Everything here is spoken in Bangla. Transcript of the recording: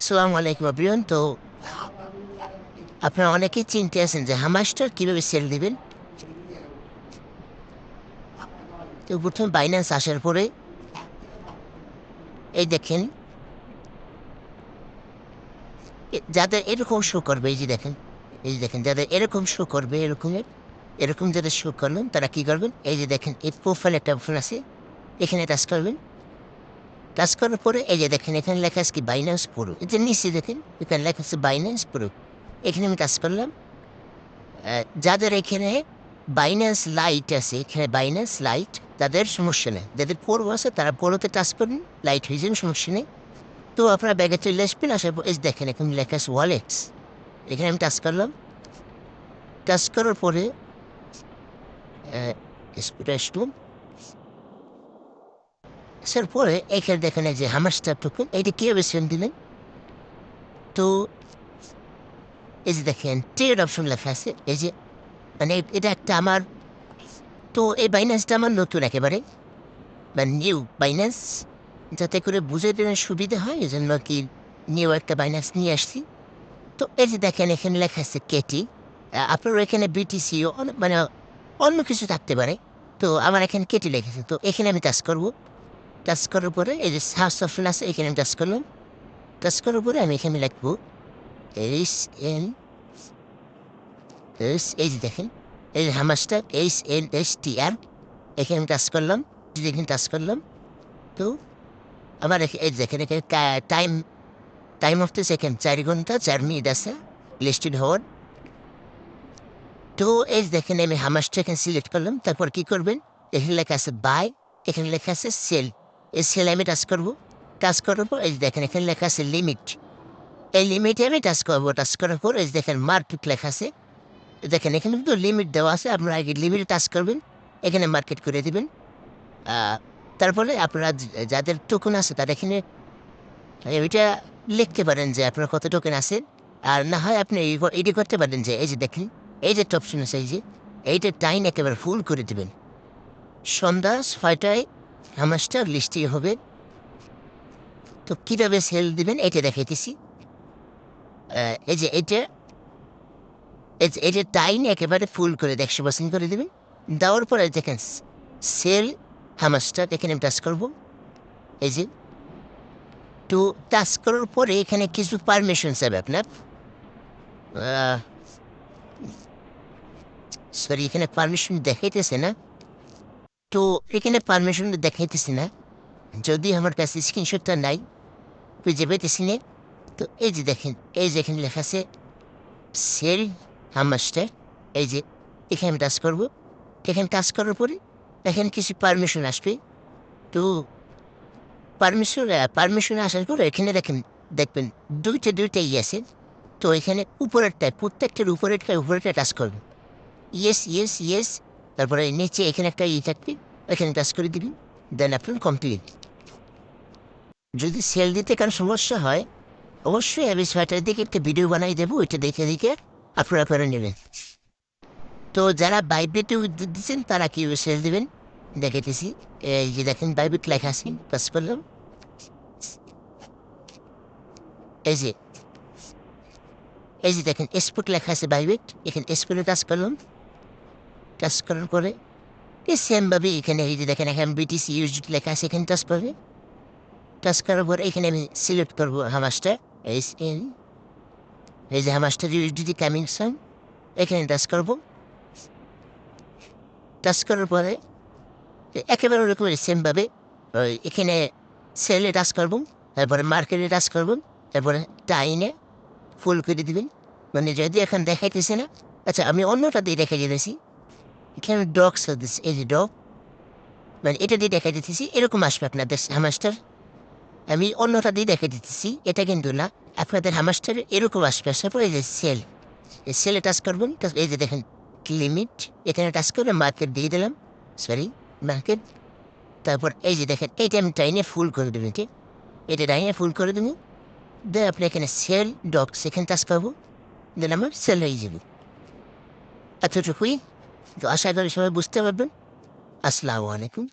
আসসালামু আলাইকুম এভরিওয়ান। তো আপনারা অনেকেই চিন্তে আছেন যে হামাসটা কীভাবে সেল দিবেন। তো প্রথমে বাইন্যান্স আসার পরে এই দেখেন যাদের এরকম শো করবে, এই যে দেখেন যাদের এরকম শো করবে, এরকম যাদের শো করবেন তারা কী করবেন, এই যে দেখেন এই প্রোফাইল একটা অপশন আছে, এখানে টাচ করবেন। টাচ করার পরে এই যে দেখেন এখানে লেখা আছে কি বাইন্যান্স প্রো, এই যে নিচে দেখেন এখানে লেখা আছে বাইন্যান্স প্রো, এখানে আমি টাচ করলাম। যাদের এখানে বাইন্যান্স লাইট আছে, এখানে বাইন্যান্স লাইট তাদের সমস্যা নেই। যাদের প্রো আছে তারা প্রোতে টাচ করুন, লাইট হয়ে যাবে, সমস্যা নেই। তো আপনার ব্যাগে চলে আসবেন, আসার পর এই যে দেখেন এখানে লেখা আছে ওয়ালেটস, এখানে আমি টাচ করলাম। টাচ করার পরে স্পিডে আসলাম, আসার পরে এখানে দেখেন এই যে হামাস্টার টোকেন, এইটা কীভাবে সেন্ড দিলেন। তো এই যে দেখেন ট্রেড অপশন লেখা আছে, এই যে মানে এটা একটা আমার, তো এই বাইন্যান্সটা আমার নতুন একেবারে, বা নিউ বাইন্যান্স, যাতে করে বুঝে দেওয়ার সুবিধা হয় এজন্য কি নিউ একটা বাইন্যান্স নিয়ে আসছি। তো এই যে দেখেন এখানে লেখা আছে কেটি, আপনার এখানে বিটিসিও মানে অন্য কিছু থাকতে পারে। তো আমার এখানে কেটি লেখেছে, তো এখানে আমি টাচ করবো। টাচ করার পরে এই যে সার্চ অপশন আছে, এখানে আমি টাচ করলাম। টাচ করার পরে আমি এখানে লিখবো এইচ এন এস, এই যে দেখেন এই যে হামাসটা HNSTR, এখানে আমি টাচ করলাম। যদি এখানে টাচ করলাম, তো আমার এই যে দেখেন এখানে time time of the second 4 ঘন্টা 4 মিনিট আছে লিস্টেড হওয়ার। তো এই যে দেখেন আমি হামাসটা এখানে সিলেক্ট করলাম। তারপর কি করবেন, এখানে লেখা আছে বাই, এখানে লেখা আছে সেল, এই সেল আমি টাচ করবো। টাচ করার পর এই যে দেখেন এখানে লেখা আছে লিমিট, এই লিমিটে আমি টাচ করবো। টাচ করার পর এই যে দেখেন মার্কেট লেখা আছে, দেখেন এখানে কিন্তু লিমিট দেওয়া আছে, আপনারা আগে লিমিটে টাচ করবেন, এখানে মার্কেট করে দিবেন। তারপরে আপনারা যাদের টোকন আছে তারা এখানে ওইটা লিখতে পারেন যে আপনার কত টোকেন আছে। আর না হয় আপনি এটি করতে পারেন যে এই যে দেখেন এই যে একটা অপশন আছে, এই যে এইটা টাইম একেবারে ফুল করে দিবেন। সন্ধ্যা 6টায় হামাসটা লিস্টে হবে। তো কীভাবে সেল দিবেন এটা দেখাইতেছি। এই যে এটা টাইম একেবারে ফুল করে 100% করে দেবেন। দেওয়ার পরে দেখেন সেল হামাসটা, এখানে আমি টাচ করবো। এই যে তো টাচ করার পরে এখানে কিছু পারমিশন চাবে আপনার। সরি, এখানে পারমিশন দেখাইতেছে না। তো এখানে পারমিশন দেখাইতেছে না, যদি আমার কাছে স্ক্রিনশটটা নাই, খুঁজে পেতেছি না। তো এই যে দেখেন এই যে এখানে লেখা আছে সেল হামাস্টার, এই যে এখানে আমি টাচ করবো। এখানে টাচ করার পরে এখানে কিছু পারমিশন আসবে। তো পারমিশনে আসার পরে এখানে দেখবেন দুইটা আছে। তো এখানে উপরেরটায় প্রত্যেকটার উপরেরটায় টাচ করবেন। Yes, yes, yes. তারপরে নিচে এখানে একটা থাকবে, এখানে টাচ করে দিবি। দেন আপনার কমপ্লিট। যদি সেল দিতে কারো সমস্যা হয়, অবশ্যই আমি 6টার দিকে একটা ভিডিও বানাই দেবো, ওইটা দেখে আপনারা করে নেবেন। তো যারা বাইবিটে উদ্যোগ দিচ্ছেন তারা কীভাবে সেল দেবেন দেখাইতেছি। এই যে দেখেন বাইবিট লেখা আছে, টাচ করলাম। এই যে এই যে দেখেন স্পোর্ট লেখা আছে বাইবিট, এখানে স্পোর্টে টাচ করলাম। টাচ করার পরে সেমভাবে এখানে এই যে দেখেন এখানে বিটিসি ইউজড লেখা আছে, এখানে টাচ করবে। টাচ করার পর এখানে আমি সিলেক্ট করবো হামাসটা, এই যে হামাসটা ইউজডি কামিং সাম, এখানে টাচ করবো। টাচ করার পরে একেবারে ওরকম সেমভাবে এখানে সেলে টাচ করবো, তারপরে মার্কেটে টাচ করবো, তারপরে টাইনে ফুল করে দিবেন। মানে যদি এখন দেখাইতেছে না, আচ্ছা আমি অন্যটা দিয়ে দেখাই দিতেছি। এখানে ডগস দিচ্ছে, এই যে ডগ, মানে এটা দিয়ে দেখাই দিতেছি, এরকম আসবে আপনাদের হামাস্টার। আমি অন্যটা দিয়ে দেখে দিতেছি, এটা কিন্তু না। আপনাদের হামাস্টার এরকম আসবে, আসার পর এই যে সেল, এই সেলে টাচ করবেন। এই যে দেখেন লিমিট, এখানে টাচ করে মার্কেট দিয়ে দিলাম, সরি মার্কেট। তারপর এই যে দেখেন এইটা আমি টাইনে ফুল করে দেবেন, ঠিক এটা টাইনে ফুল করে দেবো। দেন আপনি এখানে সেল ডক সেখানে টাচ করবো, দেন আমার সেল হয়ে যাবে। এতটুকুই। তো আশা করি সবাই বুঝতে পারবেন। আসসালামু আলাইকুম।